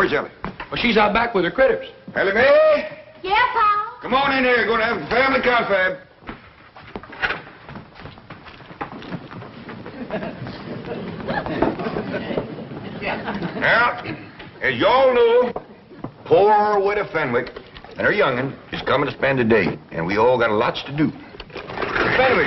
Where's Ellie? Well, she's out back with her critters. Ellie Mae? Yeah, Pa? Come on in here. Going to have a family confab. Now, as you all know, poor widow Fenwick and her young'un is coming to spend the day, and we all got lots to do. Fenwick.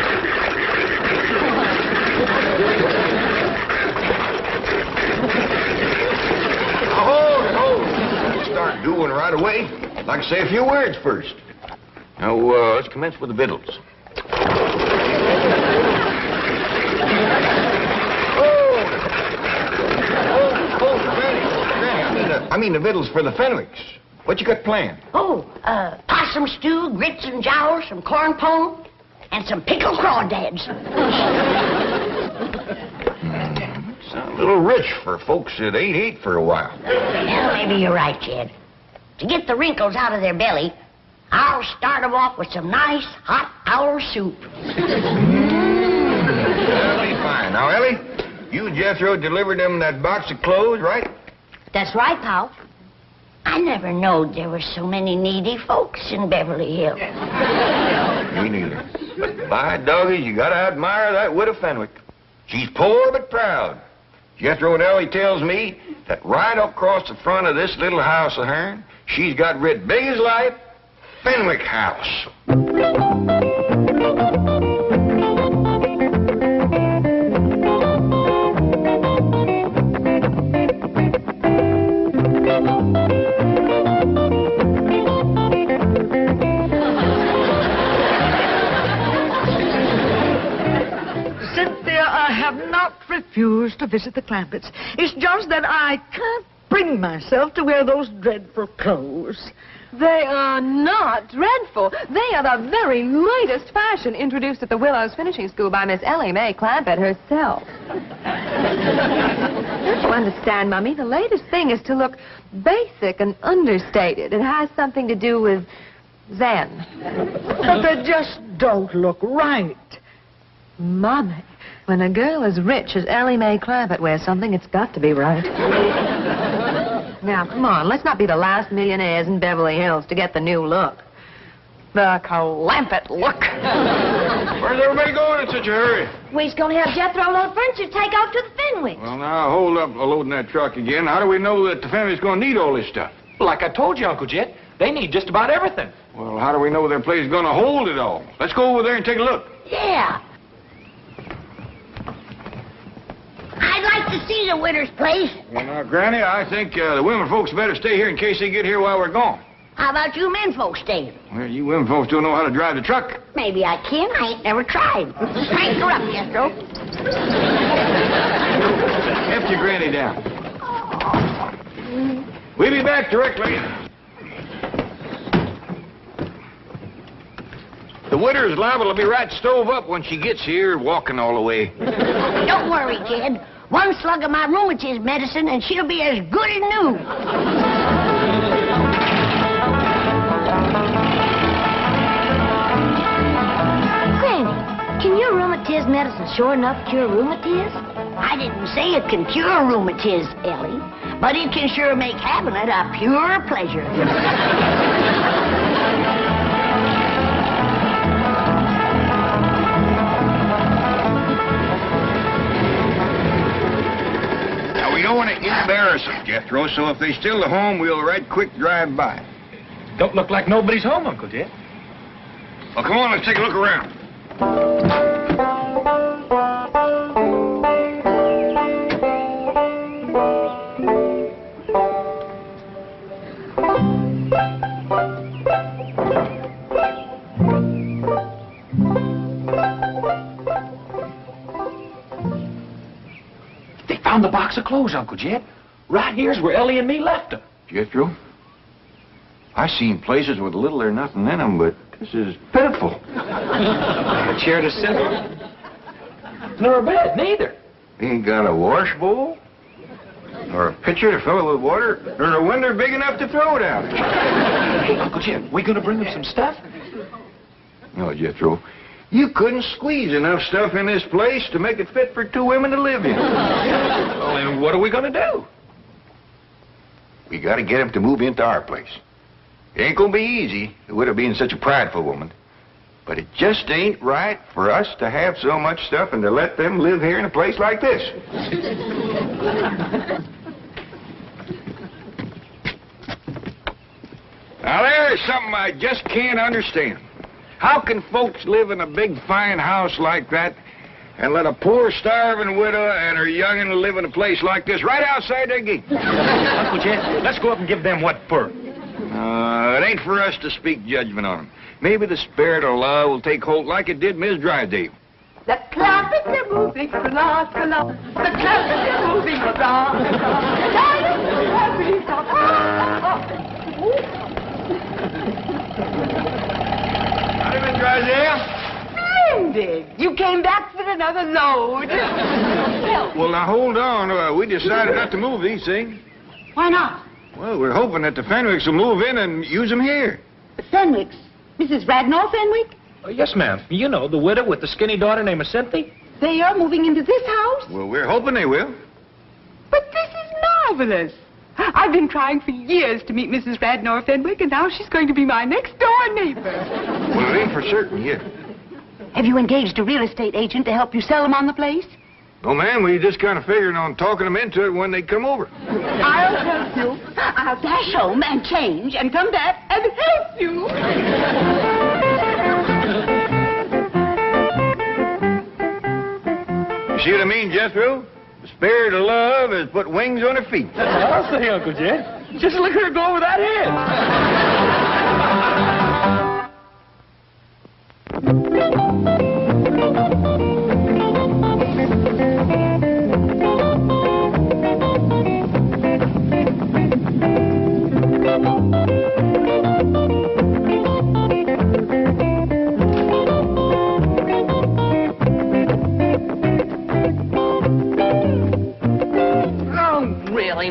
Hold. Start doing right away. I'd like to say a few words first. Now, let's commence with the victuals. I mean the victuals for the Fenwicks. What you got planned? Possum stew, grits and jowls, some corn pone, and some pickled crawdads. Sounds a little rich for folks that ain't ate for a while. Well, maybe you're right, Jed. To get the wrinkles out of their belly, I'll start them off with some nice hot owl soup. That'll be fine. Now, Ellie, you and Jethro delivered them that box of clothes, right? That's right, Pal. I never knowed there were so many needy folks in Beverly Hills. Me neither. But by doggy, you gotta admire that widow Fenwick. She's poor but proud. Jethro and Ellie tells me that right up across the front of this little house of hern, she's got writ big as life, Fenwick House. I have not refused to visit the Clampetts. It's just that I can't bring myself to wear those dreadful clothes. They are not dreadful. They are the very latest fashion introduced at the Willows Finishing School by Miss Ellie Mae Clampett herself. Don't you understand, Mummy? The latest thing is to look basic and understated. It has something to do with Zen. But they just don't look right. Mummy, when a girl as rich as Ellie Mae Clampett wears something, it's got to be right. Now, come on, let's not be the last millionaires in Beverly Hills to get the new look. The Clampett look. Where's everybody going in such a hurry? We's going to have Jethro load furniture to take off to the Fenwicks. Well, now, hold up loading that truck again. How do we know that the family's going to need all this stuff? Like I told you, Uncle Jed, they need just about everything. Well, how do we know their place is going to hold it all? Let's go over there and take a look. Yeah. I'd like to see the widow's place. Well, now, Granny, I think the women folks better stay here in case they get here while we're gone. How about you men folks staying? Well, you women folks don't know how to drive the truck. Maybe I can. I ain't never tried. Crank her up, Jethro. Heft your Granny down. We'll be back directly. The widow's liable to be right stove up when she gets here, walking all the way. Don't worry, kid. One slug of my rheumatism medicine and she'll be as good as new. Granny, can your rheumatism medicine sure enough cure rheumatism? I didn't say it can cure rheumatism, Ellie, but it can sure make having it a pure pleasure. We don't want to embarrass them, Jethro, so if they still at home, we'll right quick drive by. Don't look like nobody's home, Uncle Jed. Well, come on, let's take a look around. Found the box of clothes, Uncle Jed. Right here's where Ellie and me left them. Jethro, I've seen places with little or nothing in them, but this is pitiful. A chair to sit on. Nor a bed, neither. Ain't got a wash bowl, or a pitcher to fill it with water, or a window big enough to throw it out. Hey, Uncle Jed, we gonna bring them some stuff? No, Jethro. You couldn't squeeze enough stuff in this place to make it fit for two women to live in. Well, then what are we going to do? We got to get him to move into our place. It ain't gonna be easy, with her being such a prideful woman. But it just ain't right for us to have so much stuff and to let them live here in a place like this. Now, there's something I just can't understand. How can folks live in a big, fine house like that and let a poor, starving widow and her young'un live in a place like this right outside their gate? Uncle Jed, let's go up and give them what for. It ain't for us to speak judgment on them. Maybe the spirit of love will take hold like it did Miss Drydale. The Clampett, they're moving, hurrah, hurrah. The Clampett, they're moving, hurrah. Howdy, Miss Drydale. Splendid. You came back for another load. Well, now, hold on. We decided not to move these things. Why not? Well, we're hoping that the Fenwicks will move in and use them here. The Fenwicks. Mrs. Radnor Fenwick? Oh, yes, ma'am. You know, the widow with the skinny daughter named Cynthia. They are moving into this house? Well, we're hoping they will. But this is marvelous. I've been trying for years to meet Mrs. Radnor Fenwick, and now she's going to be my next-door neighbor. Well, it ain't for certain yet. Have you engaged a real estate agent to help you sell them on the place? No, ma'am, we just kind of figuring on talking them into it when they come over. I'll help you. I'll dash home and change and come back and help you. You see what I mean, Jethro? The spirit of love has put wings on her feet. I'll say, Uncle Jed. Just look at her go over that head.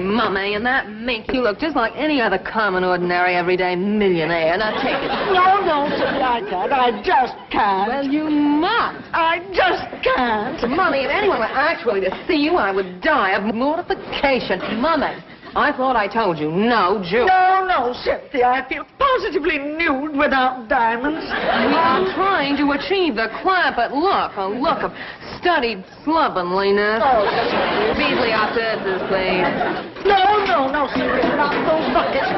Mummy, and that makes you look just like any other common, ordinary, everyday millionaire. Now take it. No, Cynthia, I can't. I just can't. Well, you must. I just can't. Mummy, if anyone were actually to see you, I would die of mortification. Mummy, I thought I told you, no Jew. No, Cynthia, I feel positively nude without diamonds. We are trying to achieve the Clampett look, a look of studied slovenliness. Oh, Beasley, our services, please. No, Cynthia, not those buckets.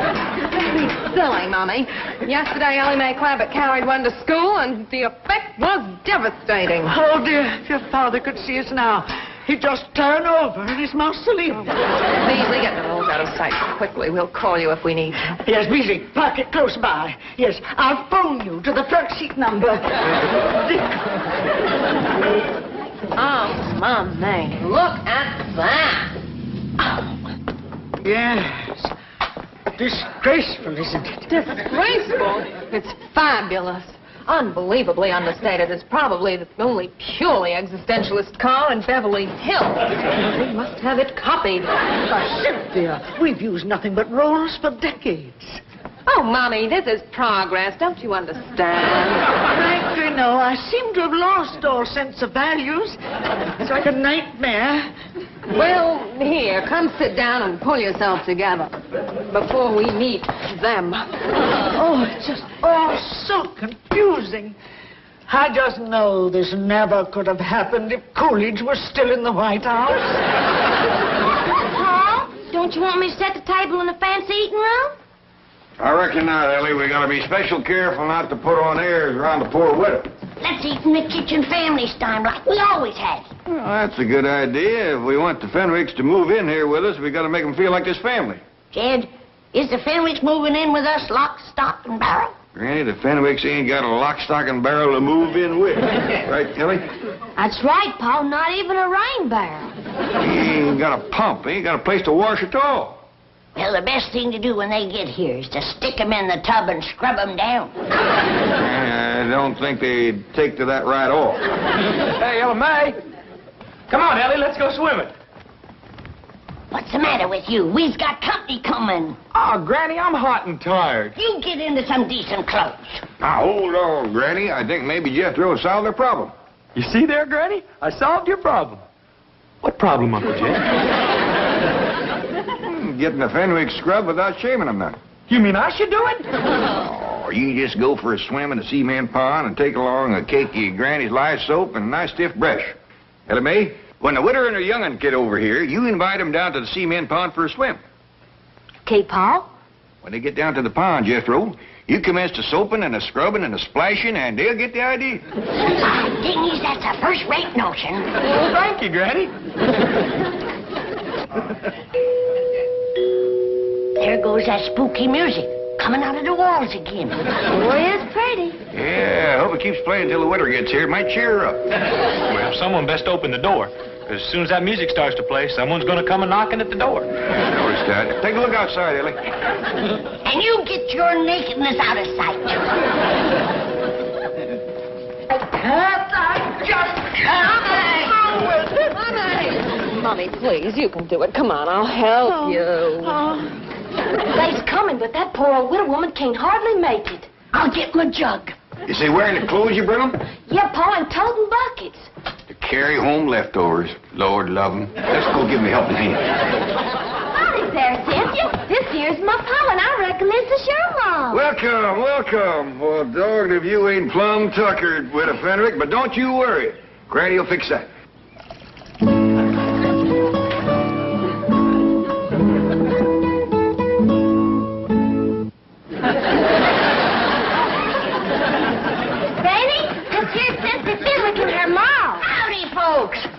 Don't be silly, Mummy. Yesterday, Ellie Mae Clampett carried one to school, and the effect was devastating. Oh, dear, if your father could see us now, he'd just turn over in his mausoleum. Beasley, get the rolls out of sight quickly. We'll call you if we need you. Yes, Beasley, park it close by. Yes, I'll phone you to the front seat number. Oh, Mummy, look at that. Yes. Disgraceful, isn't it? Disgraceful? It's fabulous. Unbelievably understated. It's probably the only purely existentialist car in Beverly Hills. We must have it copied. Cynthia, we've used nothing but rolls for decades. Oh, Mommy, this is progress. Don't you understand? Frankly, no. I seem to have lost all sense of values. It's like a nightmare. Well, here, come sit down and pull yourself together before we meet them. Oh, it's just all so confusing. I just know this never could have happened if Coolidge was still in the White House. Paul, don't you want me to set the table in the fancy eating room? I reckon not, Ellie. We gotta be special careful not to put on airs around the poor widow. Let's eat in the kitchen family style like we always have. Well, that's a good idea. If we want the Fenwicks to move in here with us, we gotta make them feel like this family. Jed, is the Fenwicks moving in with us lock, stock, and barrel? Granny, the Fenwicks ain't got a lock, stock, and barrel to move in with. Right, Ellie? That's right, Paul. Not even a rain barrel. He ain't got a pump. He ain't got a place to wash at all. Well, the best thing to do when they get here is to stick them in the tub and scrub them down. I don't think they'd take to that right off. Hey, Ellie Mae. Come on, Ellie, let's go swimming. What's the matter with you? We've got company coming. Oh, Granny, I'm hot and tired. You get into some decent clothes. Now, hold on, Granny. I think maybe Jethro solved their problem. You see there, Granny? I solved your problem. What problem, Uncle Jed? getting the Fenwick scrub without shaving them none. You mean I should do it? Oh, you just go for a swim in the cement pond and take along a cakey Granny's lye soap and a nice stiff brush. Ellie Mae, when the widow and her young'un get over here, you invite them down to the cement pond for a swim. Okay, Pa? When they get down to the pond, Jethro, you commence the soaping and the scrubbing and the splashing, and they'll get the idea. Dingies, that's a first-rate notion. Oh, thank you, Granny. There goes that spooky music coming out of the walls again. Boy, it's pretty. Yeah, I hope it keeps playing till the widow gets here. It might cheer her up. Well, someone best open the door. As soon as that music starts to play, someone's going to come and knocking at the door. I noticed that. Take a look outside, Ellie. And you get your nakedness out of sight. Mommy, please, you can do it. Come on, I'll help you. They's coming, but that poor old widow woman can't hardly make it. I'll get my jug. Is they wearing the clothes you bring them? Yeah, Pa, and toting buckets. To carry home leftovers. Lord love 'em. Let's go give 'em a helping hand. Howdy there, Cynthia. This here's my Pa, and I reckon this is your mom. Welcome, welcome. Well, dogged if you ain't plumb tuckered, Widow Fenwick, but don't you worry. Granny'll fix that.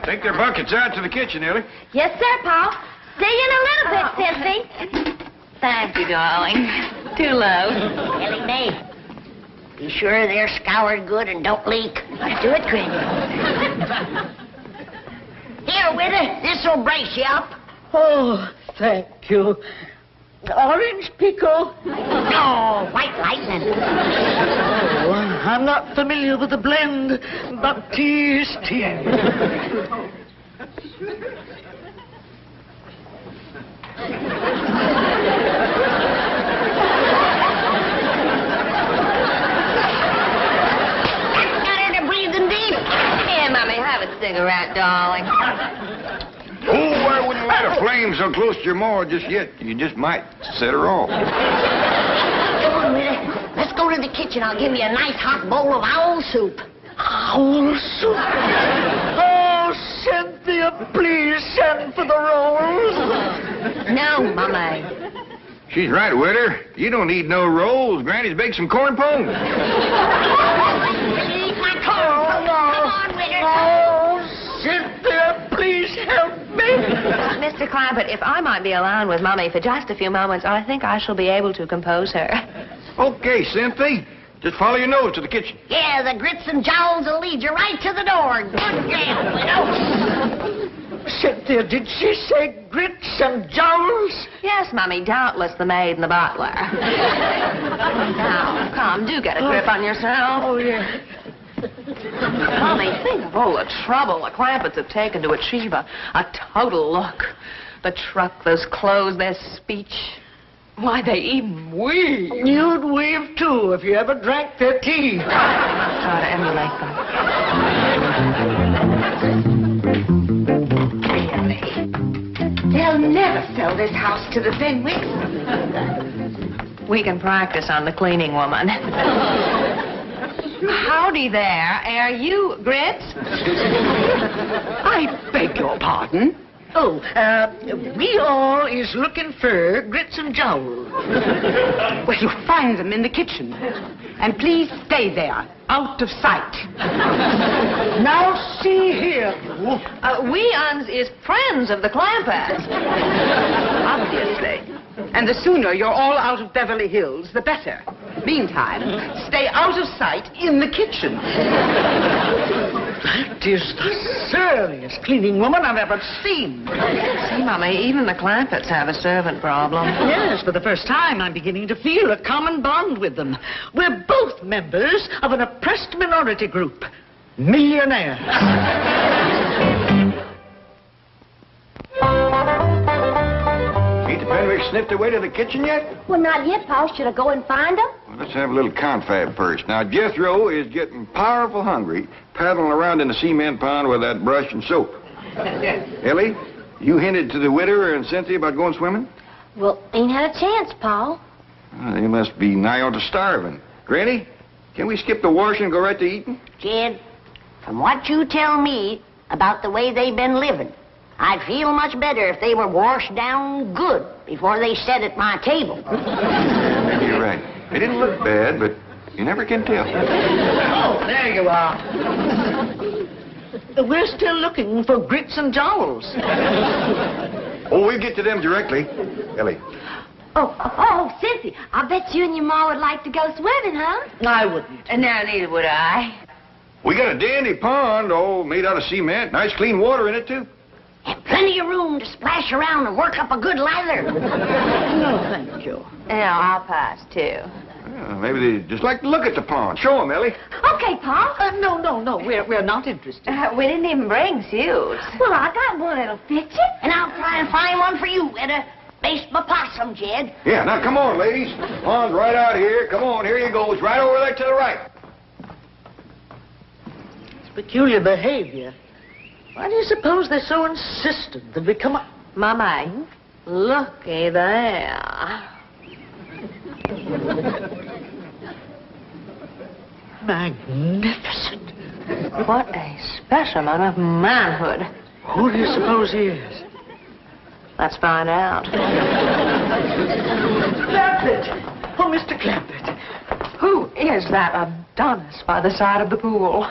Take their buckets out to the kitchen, Ellie. Yes, sir, Pa. See you in a little bit, Cynthia. Thank you, darling. Too low. Ellie Mae, be sure they're scoured good and don't leak. Do it, Granny. Here, widow, this'll brace you up. Oh, thank you. Orange pickle. Oh, white lightning. Oh, I'm not familiar with the blend, but tea is tea. Got her to breathing deep. Here, Mommy, have a cigarette, darling. Oh, I wouldn't light a flame so close to your maw just yet. You just might set her off. Come on, widow. Let's go to the kitchen. I'll give you a nice hot bowl of owl soup. Owl soup. Oh, Cynthia, please send for the rolls. No, Mommy. She's right, Widow. You don't need no rolls. Granny's baked some corn pone. Eat my corn. Come on, widow. Oh, Cynthia, please help me. Mr. Clampett, if I might be alone with Mommy for just a few moments, I think I shall be able to compose her. Okay, Cynthia. Just follow your nose to the kitchen. Yeah, the grits and jowls will lead you right to the door. Good gal, widow. Cynthia, did she say grits and jowls? Yes, Mommy, doubtless the maid and the butler. Now, come, do get a grip on yourself. Oh, yeah. Mommy, think of all the trouble the Clampetts have taken to achieve a total look. The truck, those clothes, their speech. Why, they even weave. You'd weave, too, if you ever drank their tea. Try to emulate them. They'll never sell this house to the Fenwicks. We can practice on the cleaning woman. Howdy there. Are you Grits? I beg your pardon? Oh, we all is looking for grits and jowls. Well, you'll find them in the kitchen. And please stay there, out of sight. Now, see here. We uns is friends of the Clampetts. Obviously. And the sooner you're all out of Beverly Hills, the better. Meantime, stay out of sight in the kitchen. That is the surliest cleaning woman I've ever seen. See, Mommy, even the Clampetts have a servant problem. Yes, for the first time, I'm beginning to feel a common bond with them. We're both members of an oppressed minority group. Millionaires. Ain't the Fenwicks sniffed their way to the kitchen yet? Well, not yet, Pa. Should I go and find them? Well, let's have a little confab first. Now, Jethro is getting powerful hungry, paddling around in the cement pond with that brush and soap. Ellie, you hinted to the widow and Cynthia about going swimming? Well, ain't had a chance, Pa. Well, they must be nigh on to starving. Granny, can we skip the washing and go right to eating? Jed, from what you tell me about the way they've been living, I'd feel much better if they were washed down good before they sat at my table. Maybe you're right. They didn't look bad, but you never can tell. Oh, there you are. We're still looking for grits and jowls. Oh, we'll get to them directly. Ellie. Oh, Cynthia, I bet you and your ma would like to go swimming, huh? I wouldn't. And now neither would I. We got a dandy pond, all made out of cement. Nice clean water in it, too. And plenty of room to splash around and work up a good lather. No, thank you. Yeah, I'll pass, too. Well, maybe they just like to look at the pond. Show them, Ellie. Okay, Pa. No, we're not interested. We didn't even bring suits. Well, I got one that'll fit you. And I'll try and find one for you at a baseball possum, Jed. Yeah, now come on, ladies. Pond's right out here. Come on, here you go. It's right over there to the right. It's peculiar behavior. Why do you suppose they're so insistent that we come up? Mama, looky there. Magnificent. What a specimen of manhood. Who do you suppose he is? Let's find out. Clampett! Oh, Mr. Clampett. Who is that Adonis by the side of the pool?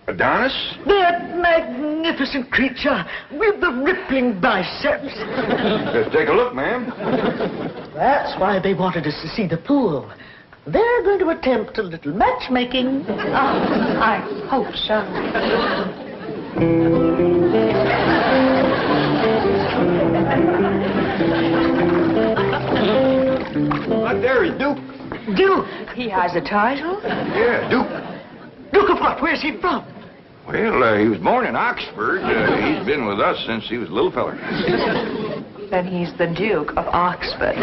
Adonis? That magnificent creature with the rippling biceps. Let's take a look, ma'am. That's why they wanted us to see the pool. They're going to attempt a little matchmaking. Oh, I hope so. Right there is Duke. Duke! He has a title? Yeah, Duke. Duke of what? Where's he from? Well, he was born in Oxford. He's been with us since he was a little feller. Then he's the Duke of Oxford.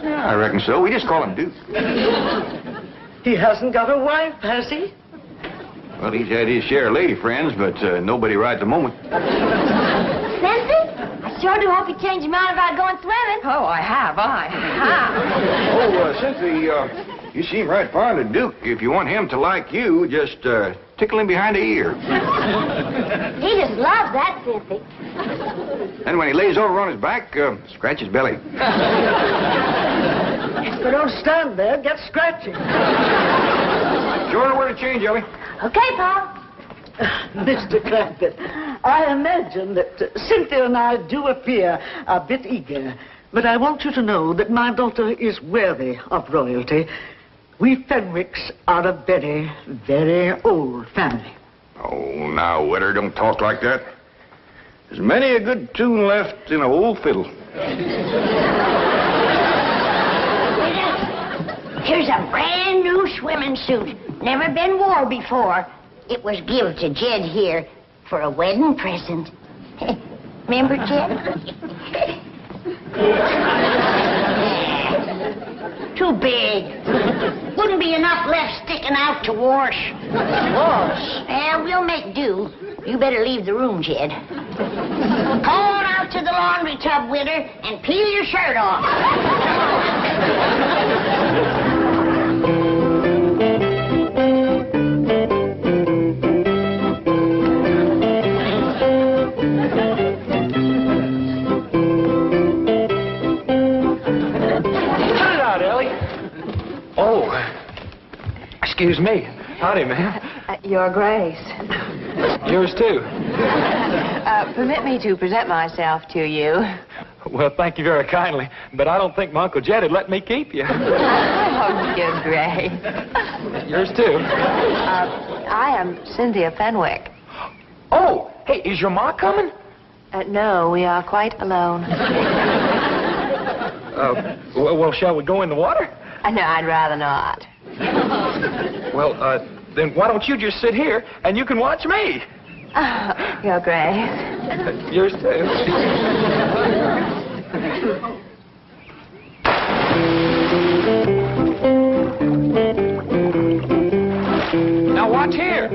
Yeah, I reckon so. We just call him Duke. He hasn't got a wife, has he? Well, he's had his share of lady friends, but nobody right at the moment. Cynthia, I sure do hope you change your mind about going swimming. Oh, I have. Oh, Cynthia, you seem right fond of Duke. If you want him to like you, just tickle him behind the ear. He just loves that, Cynthia. Then when he lays over on his back, scratch his belly. So don't stand there. Get scratching. Sure know where to change, Ellie. Okay, Pa. Mr. Clampett, I imagine that Cynthia and I do appear a bit eager, but I want you to know that my daughter is worthy of royalty. We Fenwicks are a very, very old family. Oh, now, Widder, don't talk like that. There's many a good tune left in an old fiddle. Here's a brand new swimming suit. Never been wore before. It was given to Jed here for a wedding present. Remember, Jed? Too big. Wouldn't be enough left sticking out to wash. Wash? Yeah, we'll make do. You better leave the room, Jed. Come on out to the laundry tub, Widder, and peel your shirt off. Excuse me. Howdy, ma'am. Your Grace. Yours, too. Permit me to present myself to you. Well, thank you very kindly, but I don't think my Uncle Jed would let me keep you. Oh, Your Grace. Yours, too. I am Cynthia Fenwick. Oh, hey, is your ma coming? No, we are quite alone. Well, shall we go in the water? No, I'd rather not. Well, then why don't you just sit here and you can watch me? Your Grace. Yours too. Now watch here.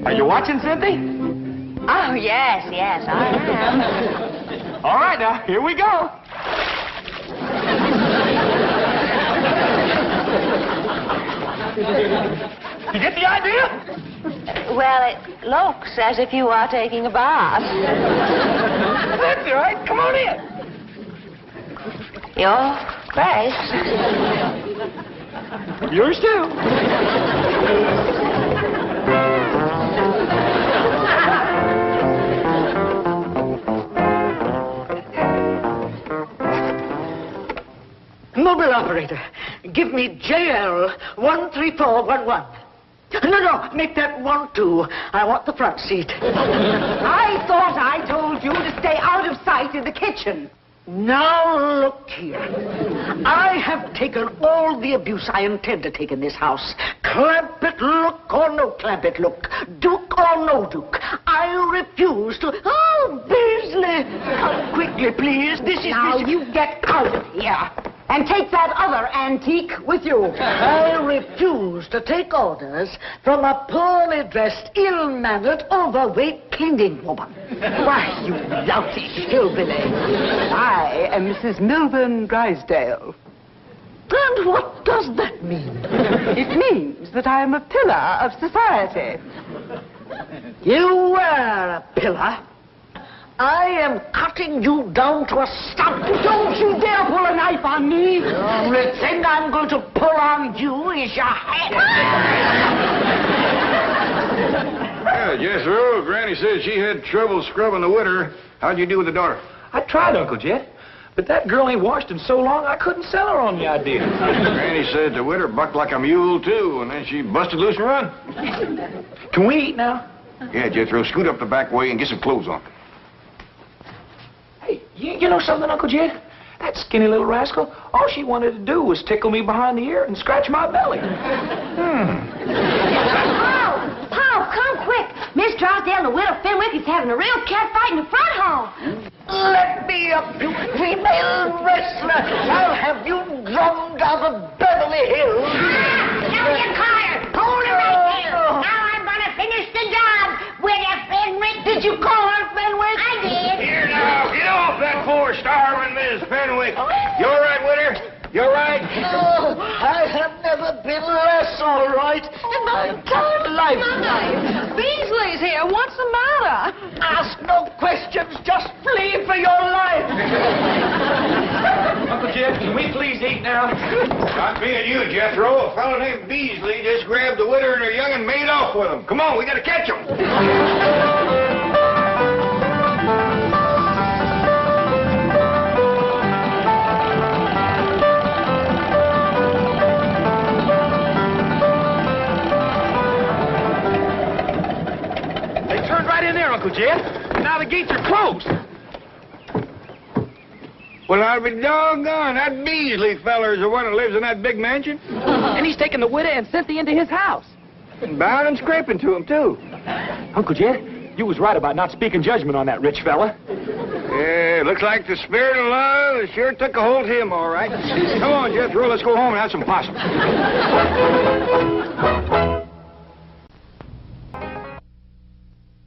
Are you watching, Cynthia? Oh, yes, I am. All right, now, here we go. You get the idea? Well, it looks as if you are taking a bath. That's all right. Come on in. Your place. Yours too. Mobile operator, give me JL 13411. No, make that 12. I want the front seat. I thought I told you to stay out of sight in the kitchen. Now look here. I have taken all the abuse I intend to take in this house. Clampett look or no Clampett look. Duke or no Duke. I refuse to... Oh, Beasley! Come quickly, please. This is... Now you get out of here. And take that other antique with you. I refuse to take orders from a poorly dressed, ill-mannered, overweight cleaning woman. Why, you loutish hillbilly. I am Mrs. Milburn Drysdale. And what does that mean? It means that I am a pillar of society. You were a pillar. I am cutting you down to a stump. Don't you dare pull a knife on me. The only thing I'm going to pull on you is your hat. Yeah, Jethro, Granny said she had trouble scrubbing the widder. How'd you do with the daughter? I tried, Uncle Jet, but that girl ain't washed in so long I couldn't sell her on the idea. Granny said the widder bucked like a mule, too, and then she busted loose and run. Can we eat now? Yeah, Jethro, scoot up the back way and get some clothes on. Hey, you know something, Uncle Jed? That skinny little rascal, all she wanted to do was tickle me behind the ear and scratch my belly. Paul, come quick. Miss Drysdale and the widow Fenwick is having a real cat fight in the front hall. Let me up, you female wrestler. I'll have you drummed out of Beverly Hills. Now you caught her. Hold her right there. Now I'm going to finish the job. Widow Fenwick. Did you call her Fenwick? I did. Here now, get off that poor starving Miss Fenwick. You all right, widder? You all right? No, I have never been less all right in my entire life. Beasley's here. What's the matter? Ask no questions. Just flee for your life. Uncle Jed, can we please eat now? Not being you, Jethro. A fellow named Beasley just grabbed the widder and her young and made off with them. Come on, we got to catch them. Right in there, Uncle Jed. Now the gates are closed. Well, I'll be doggone. That Beasley feller's the one that lives in that big mansion. And he's taken the widow and Cynthia into his house. And bound and scraping to him, too. Uncle Jed, you was right about not speaking judgment on that rich fella. Yeah, looks like the spirit of love sure took a hold of him, all right. Come on, Jethro, let's go home and have some possum.